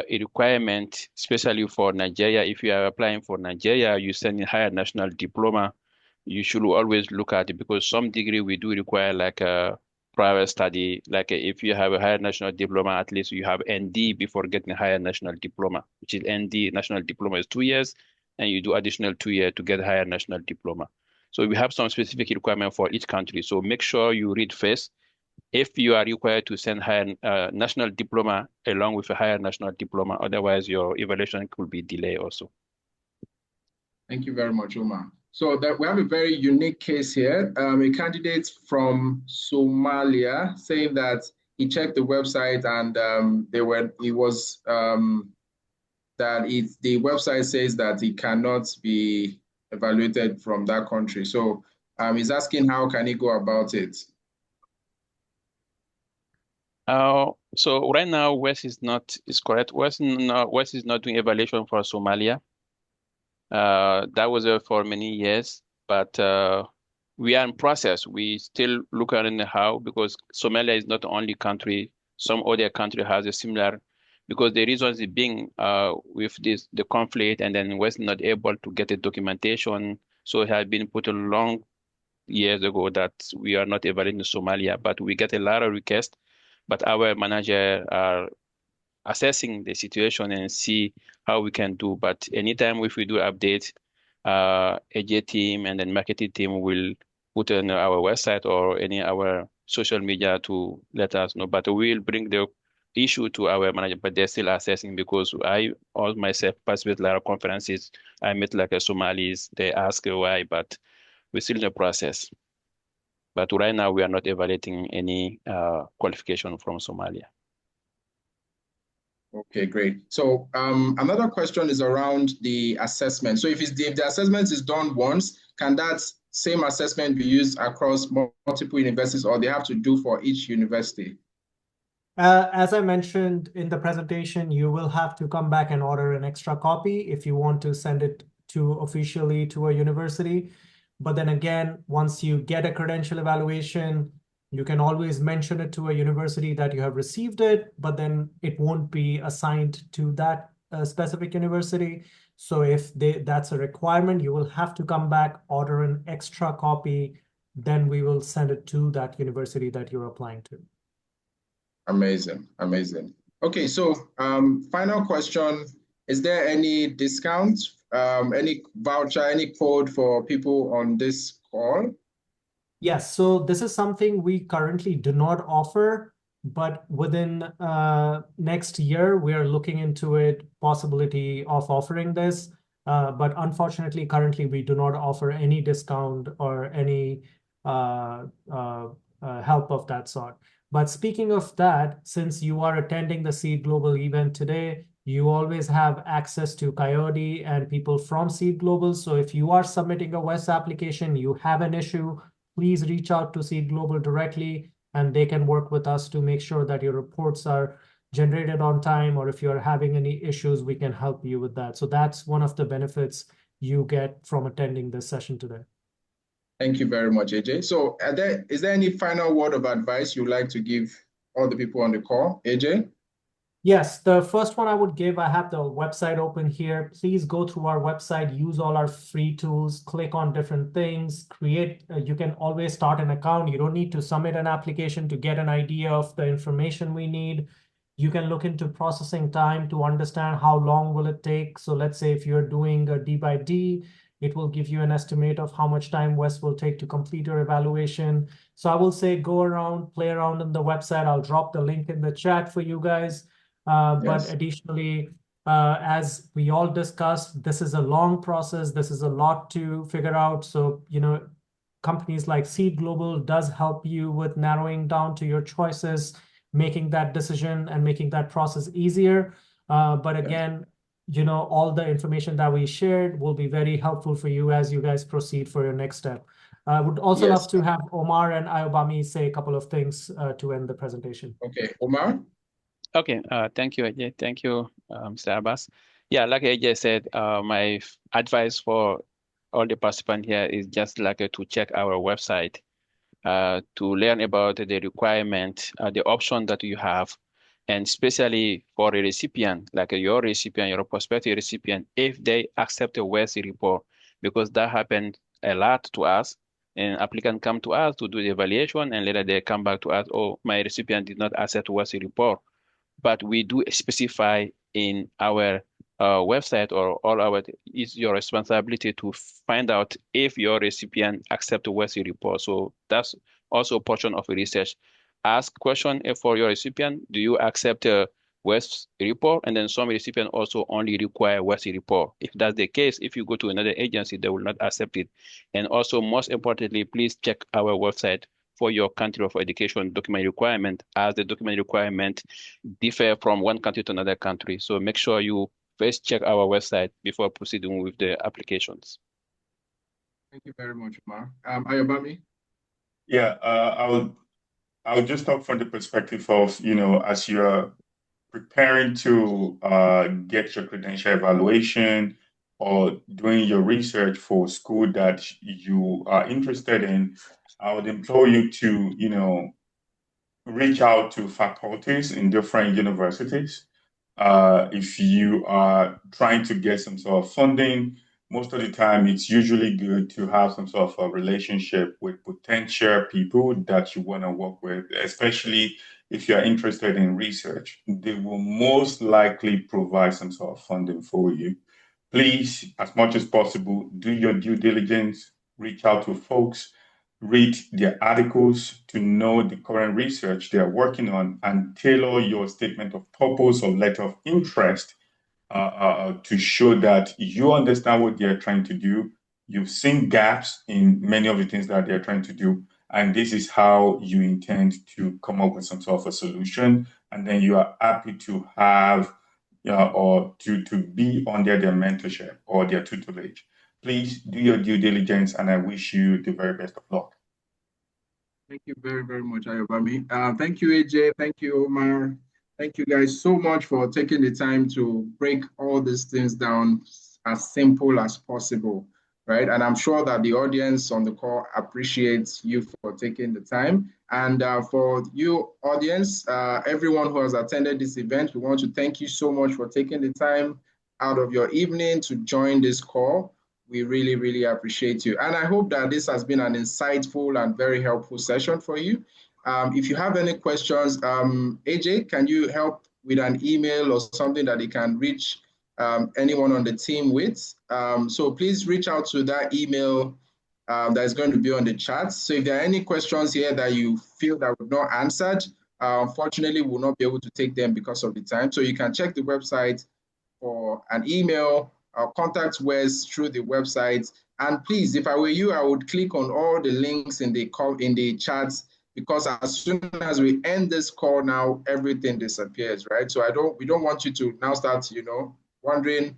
requirement, especially for Nigeria. If you are applying for Nigeria, you send in higher national diploma. You should always look at it, because some degree we do require like a private study. Like if you have a higher national diploma, at least you have ND before getting a higher national diploma, which is ND. National diploma is 2 years, and you do additional 2 years to get a higher national diploma. So we have some specific requirement for each country. So make sure you read first if you are required to send higher national diploma along with a higher national diploma. Otherwise, your evaluation could be delayed also. Thank you very much, Omar. So that we have a very unique case here. A candidate from Somalia saying that he checked the website and the website says that he cannot be evaluated from that country. So he's asking how can he go about it? So right now, West is correct. West is not doing evaluation for Somalia. That was for many years, but we are in process. We still look at how, because Somalia is not the only country. Some other country has a similar, because the reasons being with the conflict, and then West not able to get the documentation. So it has been put a long years ago that we are not evaluating Somalia, but we get a lot of requests. But our manager are assessing the situation and see how we can do. But anytime if we do update, AJ team and then marketing team will put on our website or any our social media to let us know. But we'll bring the issue to our manager, but they're still assessing, because I all myself participate a lot of conferences. I met like a Somalis, they ask why, but we're still in the process. But right now we are not evaluating any qualification from Somalia. Okay, great. So another question is around the assessment. So if the assessment is done once, can that same assessment be used across multiple universities, or they have to do for each university? As I mentioned in the presentation, you will have to come back and order an extra copy if you want to send it officially to a university. But then again, once you get a credential evaluation, you can always mention it to a university that you have received it, but then it won't be assigned to that specific university. So if that's a requirement, you will have to come back, order an extra copy, then we will send it to that university that you're applying to. Amazing, amazing. Okay, so final question, is there any discount, any voucher, any code for people on this call? Yes, so this is something we currently do not offer, but within next year, we are looking into it, possibility of offering this. But unfortunately, currently, we do not offer any discount or any help of that sort. But speaking of that, since you are attending the Seed Global event today, you always have access to Coyote and people from Seed Global. So if you are submitting a WES application, you have an issue, please reach out to Seed Global directly, and they can work with us to make sure that your reports are generated on time, or if you're having any issues, we can help you with that. So that's one of the benefits you get from attending this session today. Thank you very much, AJ. So is there any final word of advice you'd like to give all the people on the call, AJ? Yes, the first one I would give, I have the website open here. Please go through our website, use all our free tools, click on different things, create, you can always start an account. You don't need to submit an application to get an idea of the information we need. You can look into processing time to understand how long will it take. So let's say if you're doing a D by D, it will give you an estimate of how much time WES will take to complete your evaluation. So I will say go around, play around in the website. I'll drop the link in the chat for you guys. But Yes. additionally, as we all discussed, this is a long process. This is a lot to figure out. So, companies like Seed Global does help you with narrowing down to your choices, making that decision and making that process easier. But again, all the information that we shared will be very helpful for you as you guys proceed for your next step. I would also love to have Omar and Ayobami say a couple of things to end the presentation. Okay, Omar? Okay, thank you, AJ. Thank you, Mr. Abbas. Yeah, like AJ said, my advice for all the participants here is just to check our website to learn about the requirement, the option that you have, and especially for a recipient, like your recipient, your prospective recipient, if they accept a WES report, because that happened a lot to us. And applicants come to us to do the evaluation, and later they come back to us, oh, my recipient did not accept WES report. But we do specify in our website or all our, it's your responsibility to find out if your recipient accept the WES report. So that's also a portion of research. Ask question for your recipient, do you accept a WES report? And then some recipient also only require WES report. If that's the case, if you go to another agency, they will not accept it. And also, most importantly, please check our website for your country of education document requirement, as the document requirement differ from one country to another country. So make sure you first check our website before proceeding with the applications. Thank you very much, Omar. Ayobami? Yeah, I would just talk from the perspective of, as you're preparing to get your credential evaluation or doing your research for school that you are interested in, I would implore you to, reach out to faculties in different universities. If you are trying to get some sort of funding, most of the time it's usually good to have some sort of a relationship with potential people that you want to work with, especially if you're interested in research. They will most likely provide some sort of funding for you. Please, as much as possible, do your due diligence, reach out to folks, read their articles to know the current research they're working on, and tailor your statement of purpose or letter of interest to show that you understand what they're trying to do. You've seen gaps in many of the things that they're trying to do, and this is how you intend to come up with some sort of a solution. And then you are happy to have or to be under their mentorship or their tutelage. Please do your due diligence, and I wish you the very best of luck. Thank you very, very much, Ayobami. Thank you, AJ. Thank you, Omar. Thank you guys so much for taking the time to break all these things down as simple as possible, right? And I'm sure that the audience on the call appreciates you for taking the time. And for you, audience, everyone who has attended this event, we want to thank you so much for taking the time out of your evening to join this call. We really, really appreciate you. And I hope that this has been an insightful and very helpful session for you. If you have any questions, AJ, can you help with an email or something that you can reach anyone on the team with? So please reach out to that email that is going to be on the chat. So if there are any questions here that you feel that were not answered, unfortunately, we'll not be able to take them because of the time. So you can check the website for an email or contact Wes through the website. And please, if I were you, I would click on all the links in the chats, because as soon as we end this call now, everything disappears, right? So we don't want you to now start, wondering,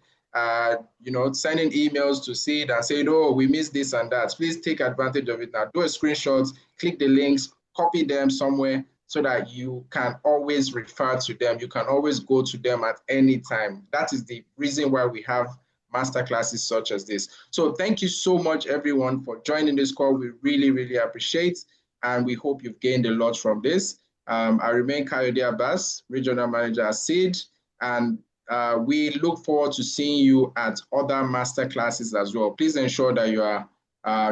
sending emails to see it and say, oh, we missed this and that. Please take advantage of it now. Do a screenshot, click the links, copy them somewhere so that you can always refer to them. You can always go to them at any time. That is the reason why we have masterclasses such as this. So thank you so much, everyone, for joining this call. We really, really appreciate, and we hope you've gained a lot from this. I remain Kayode Abbas, Regional Manager at SEED, and we look forward to seeing you at other masterclasses as well. Please ensure that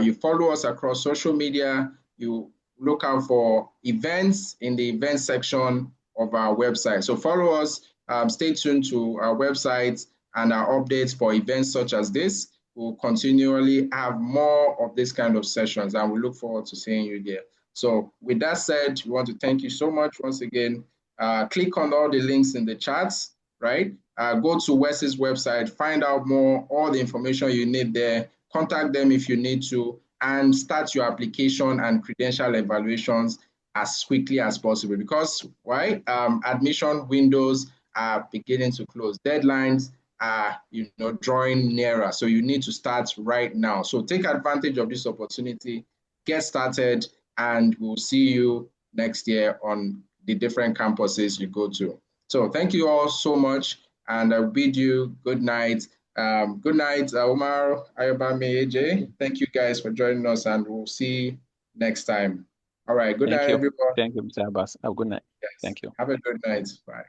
you follow us across social media. You look out for events in the events section of our website. So follow us, stay tuned to our website and our updates for events such as this. We'll continually have more of this kind of sessions, and we look forward to seeing you there. So with that said, we want to thank you so much once again. Click on all the links in the chats, right? Go to Wes's website, find out more, all the information you need there, contact them if you need to, and start your application and credential evaluations as quickly as possible. Because why? Admission windows are beginning to close. Deadlines are drawing nearer. So you need to start right now. So take advantage of this opportunity, get started, and we'll see you next year on the different campuses you go to. So thank you all so much, and I bid you good night. Good night, Omar, Ayobami, AJ. Thank you guys for joining us, and we'll see you next time. All right, good night, everyone. Thank you, Mr. Abbas. Have a good night. Yes. Thank you. Have a good night. Bye.